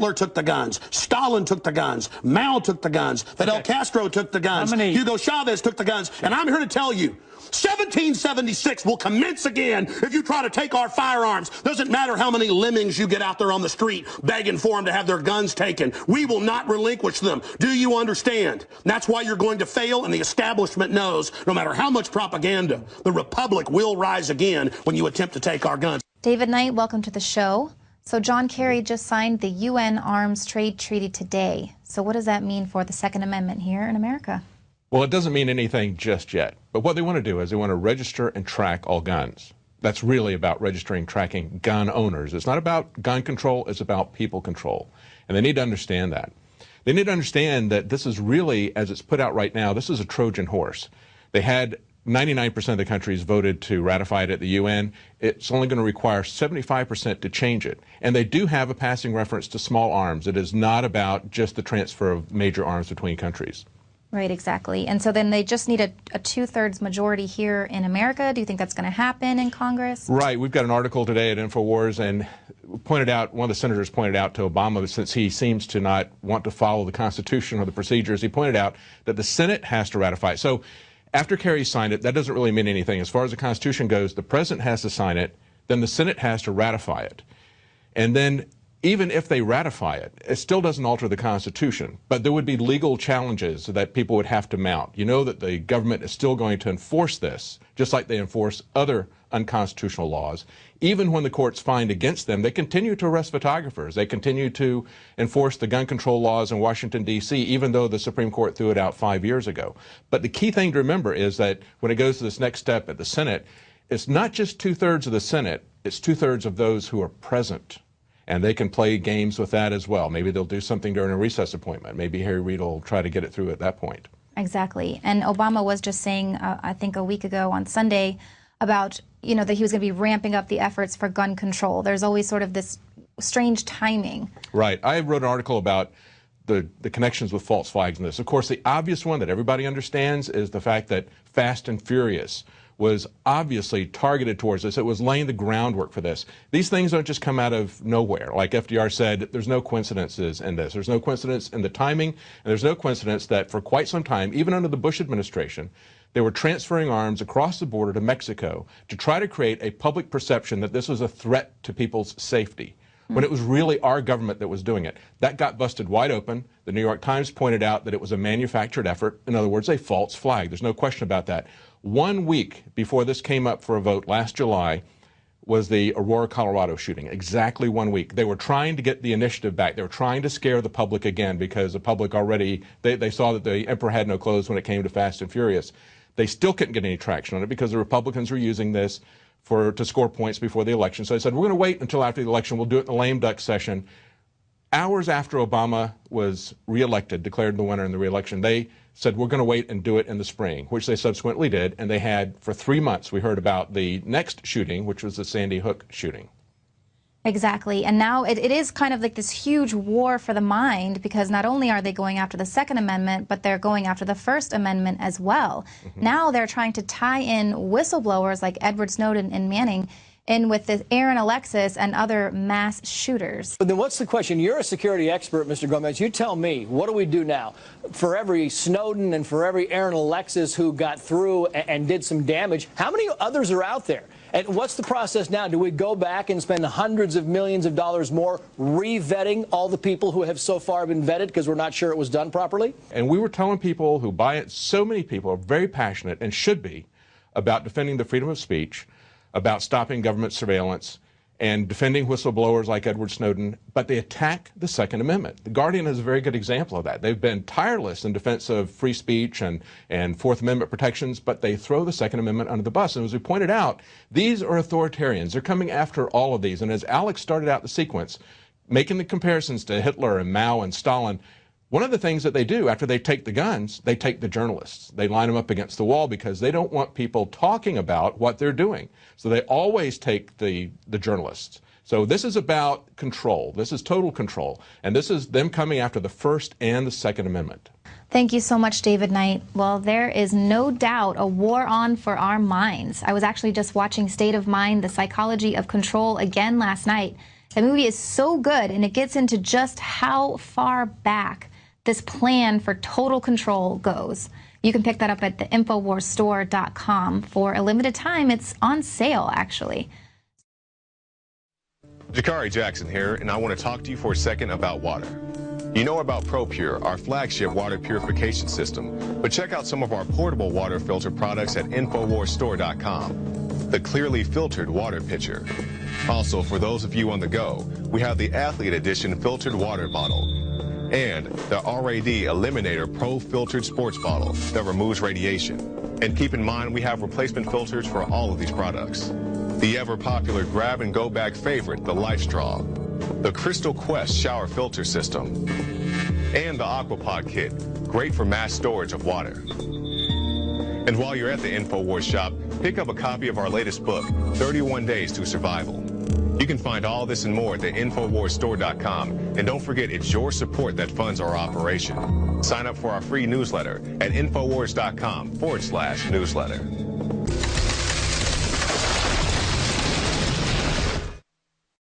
Hitler took the guns. Stalin took the guns. Mao took the guns. Fidel Castro took the guns. Hugo Chavez took the guns. And I'm here to tell you, 1776 will commence again if you try to take our firearms. Doesn't matter how many lemmings you get out there on the street begging for them to have their guns taken. We will not relinquish them. Do you understand? That's why you're going to fail, and the establishment knows no matter how much propaganda, the Republic will rise again when you attempt to take our guns. David Knight, welcome to the show. So John Kerry just signed the UN Arms Trade Treaty today. So what does that mean for the Second Amendment here in America? Well, it doesn't mean anything just yet. But what they want to do is they want to register and track all guns. That's really about registering, tracking gun owners. It's not about gun control, it's about people control. And they need to understand that. They need to understand that this is really, as it's put out right now, this is a Trojan horse. They had 99% of the countries voted to ratify it at the UN. It's only going to require 75% to change it. And they do have a passing reference to small arms. It is not about just the transfer of major arms between countries. Right, exactly. And so then they just need a two-thirds majority here in America. Do you think that's going to happen in Congress? Right. We've got an article today at InfoWars, and pointed out, one of the senators pointed out to Obama, since he seems to not want to follow the Constitution or the procedures, he pointed out that the Senate has to ratify it. So after Kerry signed it, that doesn't really mean anything. As far as the Constitution goes, the President has to sign it, then the Senate has to ratify it. And then even if they ratify it, it still doesn't alter the Constitution. But there would be legal challenges that people would have to mount. You know that the government is still going to enforce this, just like they enforce other unconstitutional laws. Even when the courts find against them, they continue to arrest photographers. They continue to enforce the gun control laws in Washington, D.C., even though the Supreme Court threw it out 5 years ago. But the key thing to remember is that when it goes to this next step at the Senate, it's not just two-thirds of the Senate, it's two-thirds of those who are present. And they can play games with that as well. Maybe they'll do something during a recess appointment. Maybe Harry Reid will try to get it through at that point. Exactly. And Obama was just saying, I think a week ago on Sunday, about, you know, that he was going to be ramping up the efforts for gun control. There's always sort of this strange timing. Right. I wrote an article about the connections with false flags in this. Of course, the obvious one that everybody understands is the fact that Fast and Furious was obviously targeted towards this. It was laying the groundwork for this. These things don't just come out of nowhere. Like FDR said, there's no coincidences in this. There's no coincidence in the timing, and there's no coincidence that for quite some time, even under the Bush administration, they were transferring arms across the border to Mexico to try to create a public perception that this was a threat to people's safety, when it was really our government that was doing it. That got busted wide open. The New York Times pointed out that it was a manufactured effort. In other words, a false flag. There's no question about that. 1 week before this came up for a vote last July was the Aurora, Colorado shooting. Exactly 1 week. They were trying to get the initiative back. They were trying to scare the public again because the public already, they saw that the emperor had no clothes when it came to Fast and Furious. They still couldn't get any traction on it because the Republicans were using this to score points before the election. So they said, we're going to wait until after the election. We'll do it in the lame duck session. Hours after Obama was reelected, declared the winner in the reelection, they said, we're going to wait and do it in the spring, which they subsequently did. And they had, for 3 months, we heard about the next shooting, which was the Sandy Hook shooting. Exactly. And now it is kind of like this huge war for the mind, because not only are they going after the Second Amendment, but they're going after the First Amendment as well. Now they're trying to tie in whistleblowers like Edward Snowden and Manning in with this Aaron Alexis and other mass shooters. But then what's the question? You're a security expert, Mr. Gomez. You tell me, what do we do now? For every Snowden and for every Aaron Alexis who got through and did some damage, how many others are out there? And what's the process now? Do we go back and spend hundreds of millions of dollars more re-vetting all the people who have so far been vetted because we're not sure it was done properly? And we were telling people who buy it, so many people are very passionate and should be about defending the freedom of speech, about stopping government surveillance, and defending whistleblowers like Edward Snowden, but they attack the Second Amendment. The Guardian is a very good example of that. They've been tireless in defense of free speech and Fourth Amendment protections, but they throw the Second Amendment under the bus. And as we pointed out, these are authoritarians. They're coming after all of these. And as Alex started out the sequence, making the comparisons to Hitler and Mao and Stalin, one of the things that they do after they take the guns, they take the journalists. They line them up against the wall because they don't want people talking about what they're doing. So they always take the journalists. So this is about control. This is total control. And this is them coming after the First and the Second Amendment. Thank you so much, David Knight. Well, there is no doubt a war on for our minds. I was actually just watching State of Mind, the Psychology of Control again last night. The movie is so good, and it gets into just how far back this plan for total control goes. You can pick that up at the InfoWarsStore.com. For a limited time, it's on sale, actually. Jakari Jackson here, and I want to talk to you for a second about water. You know about ProPure, our flagship water purification system, but check out some of our portable water filter products at InfoWarsStore.com. The clearly filtered water pitcher. Also, for those of you on the go, we have the Athlete Edition filtered water bottle and the RAD Eliminator Pro filtered sports bottle that removes radiation. And keep in mind, we have replacement filters for all of these products. The ever-popular grab-and-go bag favorite, the Life Straw, the Crystal Quest shower filter system, and the Aquapod kit, great for mass storage of water. And while you're at the InfoWars shop, pick up a copy of our latest book, 31 Days to Survival. You can find all this and more at the InfoWarsStore.com. And don't forget, it's your support that funds our operation. Sign up for our free newsletter at InfoWars.com/newsletter.